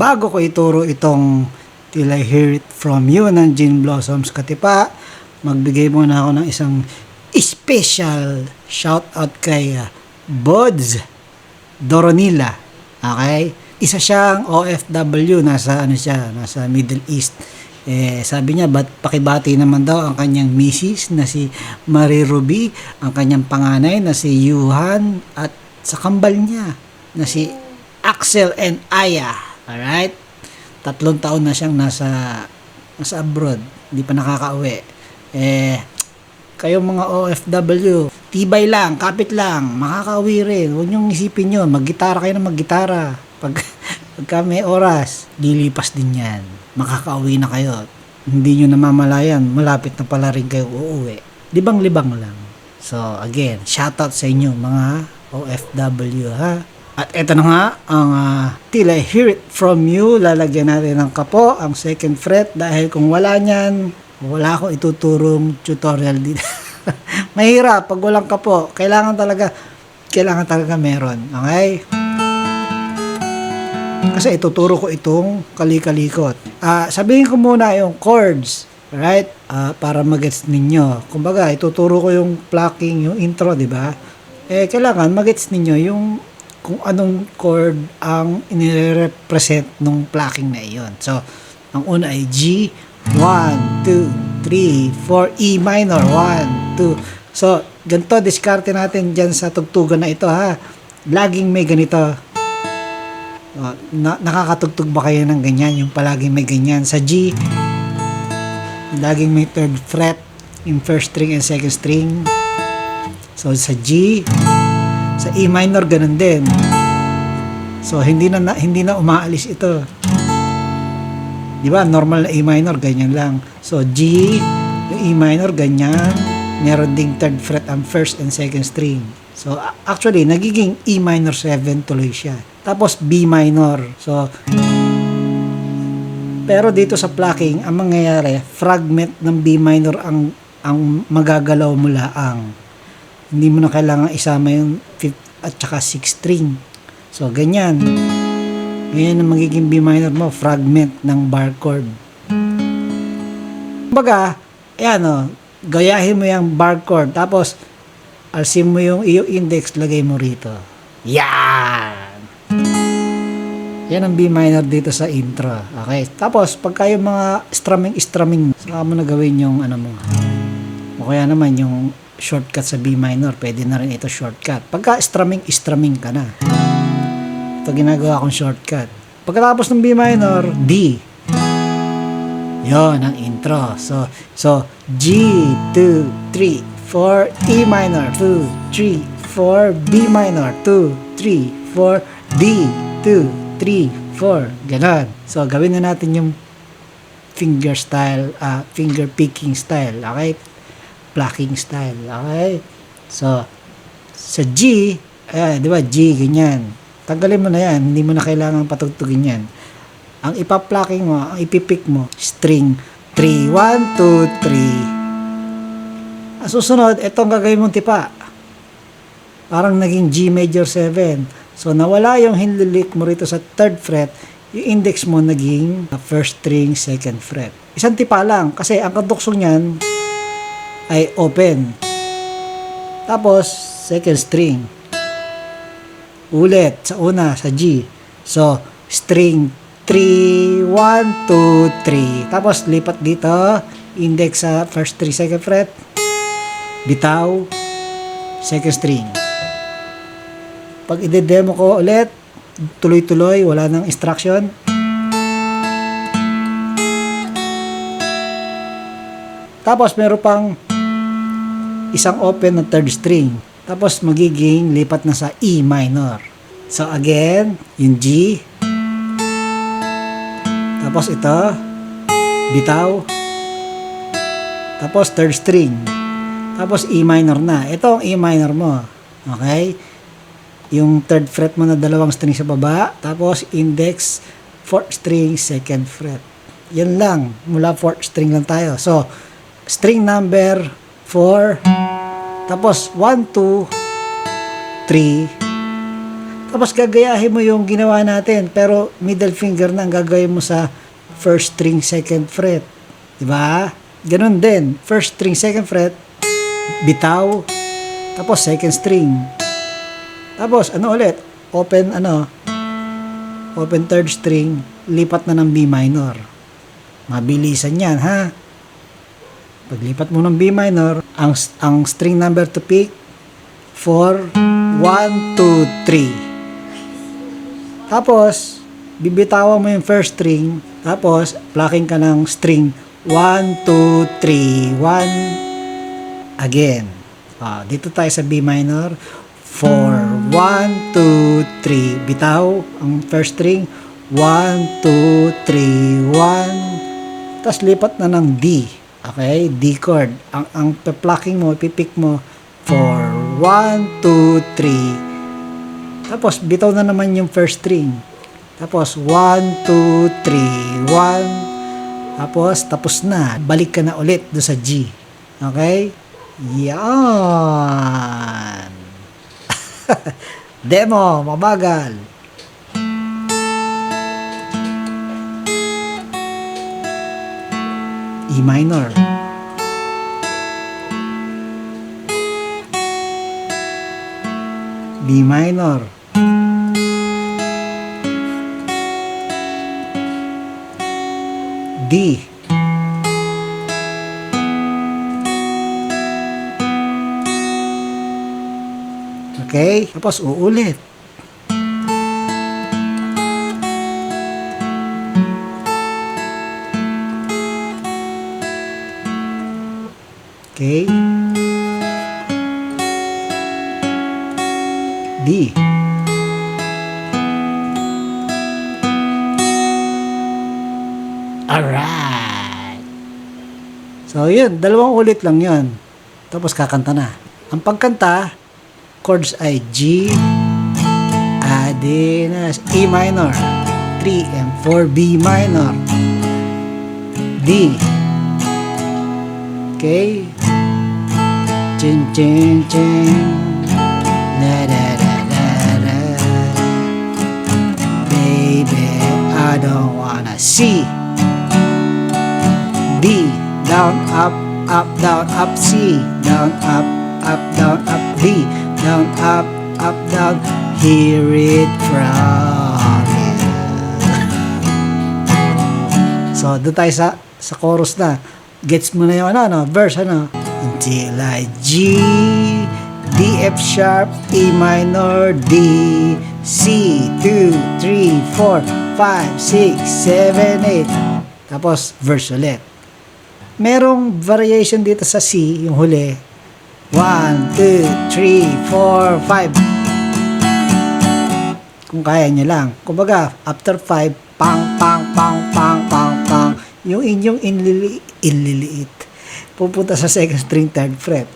bago ko ituro itong Till I Hear It From You ng Gin Blossoms Katipa, magbigay muna ako ng isang special shoutout kay Bods Doronila. Okay? Isa siyang OFW, nasa Middle East. Sabi niya, pakibati naman daw ang kanyang misis na si Marie Ruby, ang kanyang panganay na si Yuhan, at sa kambal niya na si Axel and Aya. Alright? 3 taon na siyang nasa abroad. Hindi pa nakakauwi. Kayong mga OFW, tibay lang, kapit lang, makakauwi rin. Huwag niyong isipin yun. Maggitara kayo na maggitara. Pagka may oras, lilipas din yan. Makakauwi na kayo. Hindi nyo namamalayan, malapit na pala rin kayo uuwi. Libang-libang lang. So, again, shoutout sa inyo mga OFW, ha? At eto na nga, ang Till I Hear It From You. Lalagyan natin ng kapo, ang second fret, dahil kung wala nyan, wala akong ituturong tutorial dito. Mahirap pag walang kapo. Kailangan talaga meron. Okay? Kasi ituturo ko itong kalikalikot. Sabihin ko muna yung chords, right? Para magets ninyo. Kumbaga, ituturo ko yung plucking, yung intro, di ba? Kailangan magets ninyo yung kung anong chord ang inire-represent nung plucking na iyon. So, ang una ay G, 1, 2, 3, 4, E minor, 1, 2. So, ganito, diskarte natin dyan sa tugtugan na ito, ha? Laging may ganito. Nakakatugtog ba kayo ng ganyan? Yung palaging may ganyan. Sa G, laging may third fret in first string and second string. So, sa G, sa E minor, ganun din. So, hindi na umaalis ito. Di ba? Normal na E minor, ganyan lang. So, G, yung E minor, ganyan. Meron ding third fret ang first and second string. So, actually, nagiging E minor 7 tuloy siya. Tapos, B minor. So, pero dito sa plucking, ang mangyayari, fragment ng B minor ang magagalaw mo laang. Hindi mo na kailangan isama yung 5th at saka 6th string. So, ganyan. Ganyan ang magiging B minor mo, fragment ng bar chord. Kumbaga, ayan gayahin mo yung bar chord, tapos alsin mo yung index, lagay mo rito. Yan! Yan ang B minor dito sa intro. Okay? Tapos, pagka yung mga strumming, saka mo na gawin yung mo. O kaya naman yung shortcut sa B minor, pwede na rin ito shortcut. Pagka strumming ka na. Ito ginagawa kong shortcut. Pagkatapos ng B minor, D. Yon ang intro. So G, 2, 3, 4, E minor, 2, 3, 4, B minor, 2, 3, 4, D, 2, 3, 4. Ganon. So, gawin na natin yung finger style, finger picking style. Okay? Plucking style. Okay? So, sa G, di ba, G, ganyan. Tanggalin mo na yan. Hindi mo na kailangan patugtugin yan. Ang ipa-plucking mo, ang ipipick mo, string 3, 1, 2, 3. Ang susunod, itong gagawin mong tipa. Parang naging G major 7. So, nawala yung hinlilik mo rito sa 3rd fret, yung index mo naging 1st string, 2nd fret. Isang tipa lang, kasi ang kaduksong niyan ay open. Tapos, 2nd string. Ulit, sa una, sa G. So, string 3, 1, 2, 3. Tapos, lipat dito, index sa 1st string, 2nd fret. Bitaw, 2nd string. Pag i-demo ko ulit, tuloy-tuloy, wala nang instruction. Tapos, meron pang isang open na 3rd string. Tapos, magiging lipat na sa E minor. So, again, yung G. Tapos, ito. Bitaw. Tapos, 3rd string. Tapos, E minor na. Ito ang E minor mo. Okay? Yung 3rd fret mo na 2 string sa baba. Tapos, index, 4th string, 2nd fret. Yan lang. Mula 4th string lang tayo. So, string number 4. Tapos, 1, 2, 3. Tapos gagayahin mo yung ginawa natin, pero middle finger na ang gagawin mo sa first string, second fret. Diba? Ganun din. First string, second fret, bitaw, tapos second string. Tapos, ulit? Open third string, lipat na ng B minor. Mabilisan yan, ha? Paglipat mo ng B minor, ang string number to pick, 4, 1, 2, 3. Tapos, bibitawan mo yung first string, tapos, plucking ka ng string, 1, 2, 3, 1, again. Dito tayo sa B minor, 4, 1, 2, 3, bitaw, ang first string, 1, 2, 3, 1, tapos lipat na ng D. Okay? D chord. Ang plucking mo, pipick mo, 4, 1, 2, 3. Tapos, bitaw na naman yung first string. Tapos, 1, 2, 3, 1. Tapos na. Balik ka na ulit do sa G. Okay? Yan. Demo, mabagal. E minor. B minor. D. Okay? Tapos uulit. Okay? D. Alright. So, yun. 2 ulit lang yun. Tapos kakanta na. Ang pagkanta, chords ay G, A, D, E minor, 3 and 4, B minor, D. Okay? Chin, chin, chin. La, da, da, da, da. Baby, I don't wanna see. D. Down, up, down, up, C. Down, up, down, up, D. Down, up, down. Hear it from you. So, doon tayo sa chorus na. Gets mo na yung verse, Until I G, D, F sharp, E minor, D, C, 2, 3, 4, 5, 6, 7, 8. Tapos, verse ulit. Merong variation dito sa C, yung huli. 1, 2, 3, 4, 5. Kung kaya nyo lang. Kumbaga, after 5, pang, pang, pang, pang, pang, pang. Yung inyong inliliit. Pupunta sa second string, third fret.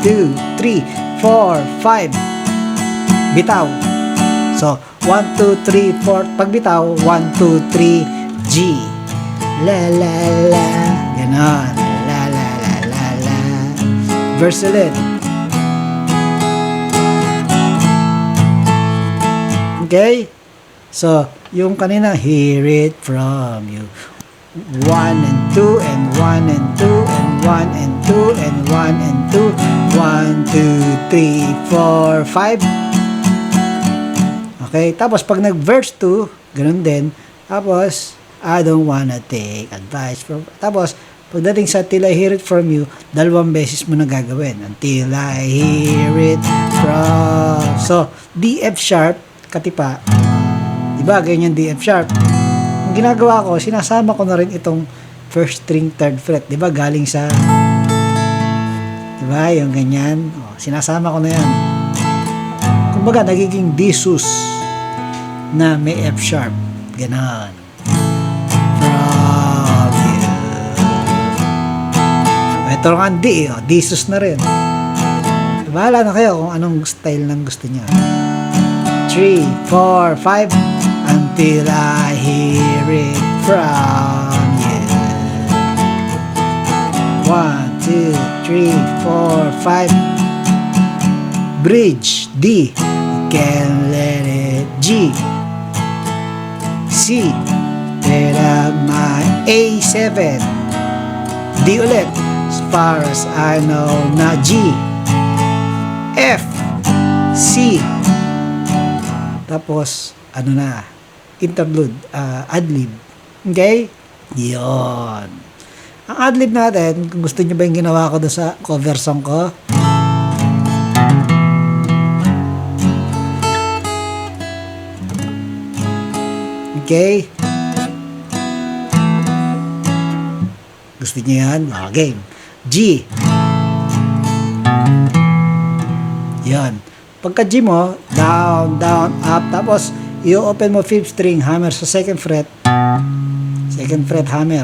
2, 3, 4, 5. Bitaw. So, 1, 2, 3, 4. Pag bitaw, 1, 2, 3, G. La, la, la. Ganon. La, la, la, la, la. Verse ulit. Okay? So, yung kanina, hear it from you. 1 and 2 and 1 and 2 and 1 and 2 and 1 and 2. 1, 2, 3, 4, 5. Okay? Tapos, pag nag-verse 2, ganun din. Tapos, I don't wanna take advice from... Tapos, pagdating sa till I hear it from you, 2 beses mo na gagawin. Until I hear it from... So, D, F sharp, katipa. Diba? Ganyan D, F sharp. Ang ginagawa ko, sinasama ko na rin itong first string, third fret. Diba? Galing sa... Diba? Yung ganyan. Sinasama ko na yan. Kumbaga, nagiging D sus na may F sharp. Ganon. Ito nga D, D sus na rin. Bahala na kayo kung anong style ng gusto niya. 3, 4, 5. Until I hear it from you. 1, 2, 3, 4, 5. Bridge, D. Can't let it. G, C, tera my A7, D ulit, as far as I know na G, F, C, tapos ano na, interlude, adlib. Okay? Yon. Ang adlib natin, kung gusto nyo ba yung ginawa ko doon sa cover song ko, okay? Gusto niyo yan? Okay. G. Yan. Pagka G mo, down, down, up. Tapos, i-open mo 5th string, hammer sa 2nd fret. 2nd fret, hammer.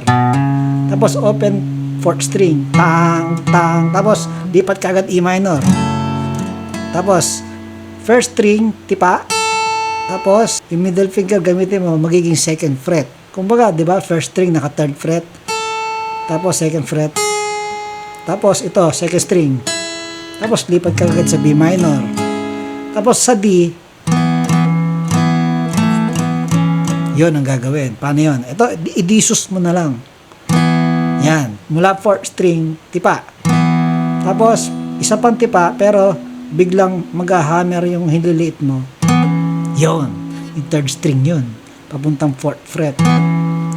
Tapos, open 4th string. Tang, tang. Tapos, lipat ka agad E minor. Tapos, 1st string, tipa. Tapos, yung middle finger gamitin mo, magiging 2nd fret. Kumbaga, di ba, 1st string, naka 3rd fret. Tapos, 2nd fret. Tapos, ito, 2nd string. Tapos, lipat ka agad sa B minor. Tapos, sa D, yun ang gagawin. Paano yun? Ito, i-disus mo na lang. Yan. Mula 4th string, tipa. Tapos, isa pang tipa, pero biglang mag-hammer yung hililiit mo. Yun. Yung 3rd string yun. Papuntang 4th fret.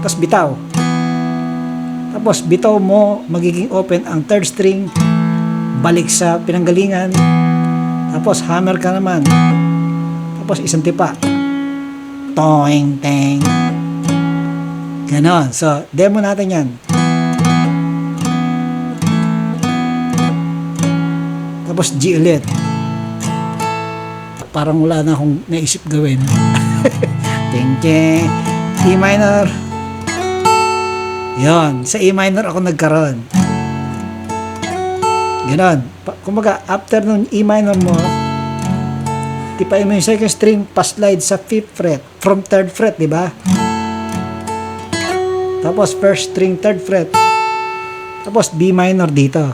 Tapos, bitaw. Tapos, bitaw mo, magiging open ang 3rd string, balik sa pinanggalingan. Tapos, hammer ka naman. Tapos, isang tipa. Toing, teng. Ganon. So, demo natin yan. Tapos, G ulit. Parang wala na akong naisip gawin. Ting, ting. E minor. Yon. Sa E minor ako nagkaroon. Ganon. Kumbaga, after nung E minor mo, tipain mo yung 2nd string, pa-slide sa 5th fret. From 3rd fret, di ba? Tapos, 1st string, 3rd fret. Tapos, B minor dito.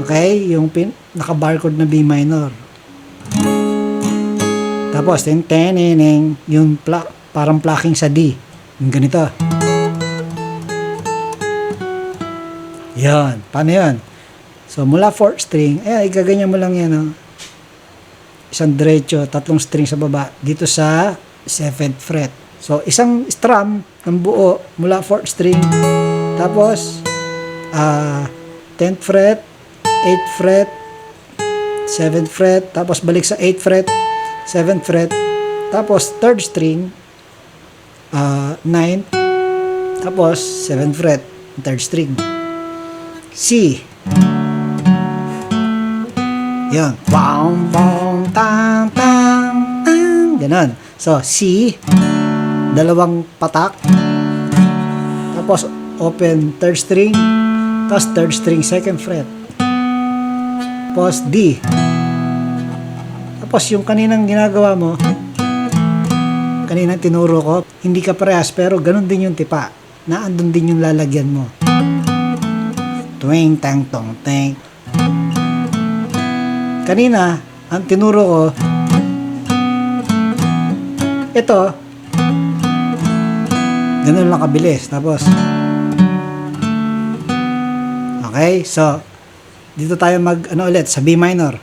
Okay? Yung naka-barcode na B minor. Tapos, yung parang plucking sa D. Yung ganito. Yan. Paano yan? So, mula 4th string, igaganyan mo lang yan. Oh. Isang diretso, 3 string sa baba. Dito sa 7th fret. So, isang strum ng buo mula 4th string. Tapos, 10th fret, 8th fret, 7th fret. Tapos, balik sa 8th fret, 7th fret. Tapos, 3rd string, 9th. Tapos, 7th fret, 3rd string. C. Yan. Bang, bang, tang, tang, tang. Ganon. So, C. Dalawang patak. Tapos, open 3rd string. Tapos, 3rd string, 2nd fret. Tapos, D. Tapos, yung kaninang ginagawa mo, kaninang tinuro ko, hindi ka parehas, pero ganun din yung tipa. Naandun din yung lalagyan mo. Twing, tang, tong, tang. Kanina, ang tinuro ko, ito, ganun lang kabilis. Tapos, okay, so, dito tayo ulit, sa B minor.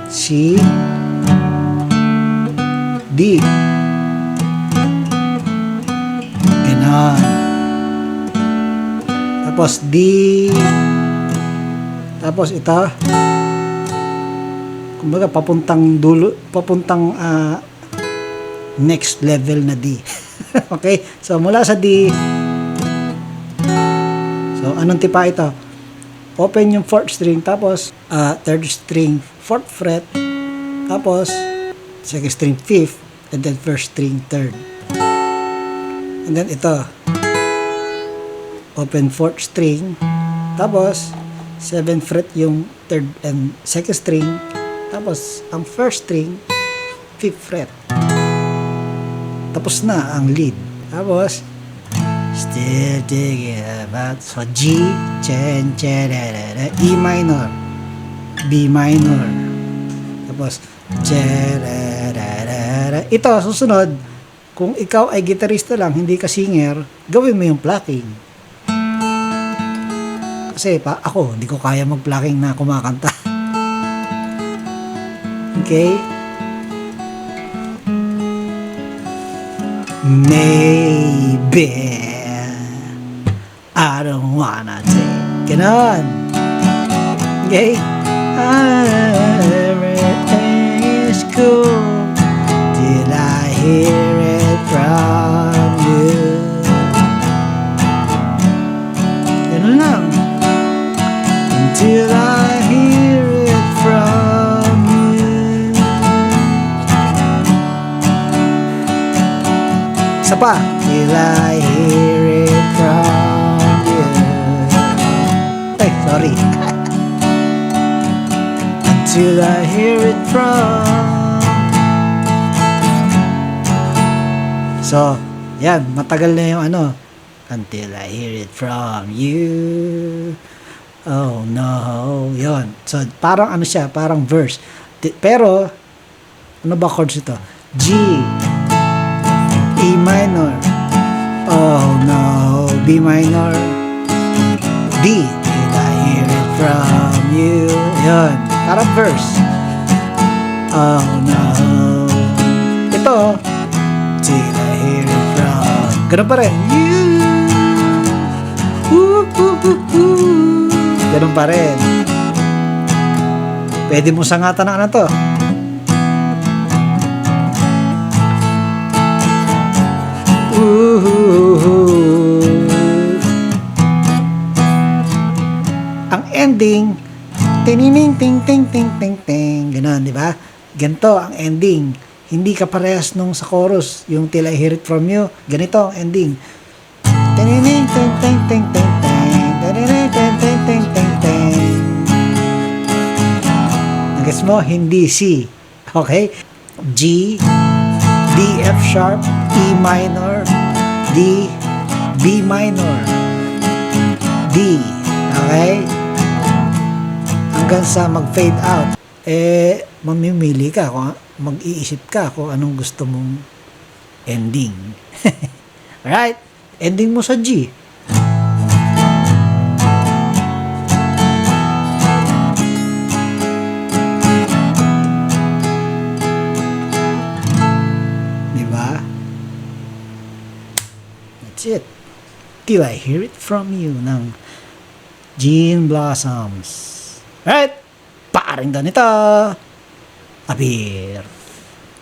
C, D. Ganon. Tapos D. Tapos ito. Kumbaga papuntang dulo, papuntang next level na D. Okay? So mula sa D. So anong tipa ito? Open yung 4th string, tapos 3rd string, 4th fret, tapos 2nd string, 5th, and then 1st string, 3rd. And then ito, open 4th string, tapos 7th fret yung 3rd and 2nd string, tapos ang 1st string, 5th fret. Tapos na ang lead. Tapos Still thinking about. So G, chen, chen, E minor, B minor, tapos chen, ito susunod. Kung ikaw ay gitarista lang, hindi ka singer, gawin mo yung plucking. Kasi ako, hindi ko kaya mag-plucking na kumakanta. Okay? Maybe I don't wanna take. Ganon. Okay? Everything is cool till I hear it from you. Ganon lang. Until I hear it from you. Isa pa. Till I hear it from you. Ay, sorry. Until I hear it from. So, yan. Matagal na yung ano. Until I hear it from you. Oh no. Yon. So, parang ano siya. Parang verse. Pero, ano ba chords ito? G. E minor. Oh no. B minor. D. Till I hear it from you. Yon. Parang verse. Oh no. Ito. Till I hear it from. Ganun pa rin. You. Woo, woo, woo, woo. Ganun pa rin. Pwede mo sangatan ng ano to. Ang ending, tinining ting ting ting ting ting, gano'n, di ba? Ganito ang ending. Hindi ka parehas nung sa chorus, yung Till I Hear It From You. Ganito ang ending. Tinining ting ting ting ting ting, tinining ting ting ting ting ting. Nagets mo? Hindi C. Okay? G, D, F sharp, E minor, D, B minor, D. Okay? Hanggang sa mag-fade out. Mamimili ka, mag-iisip ka kung anong gusto mong ending. Alright? Ending mo sa G. It. Till I Hear It From You ng Gin Blossoms. Alright, paring ganito. Abir.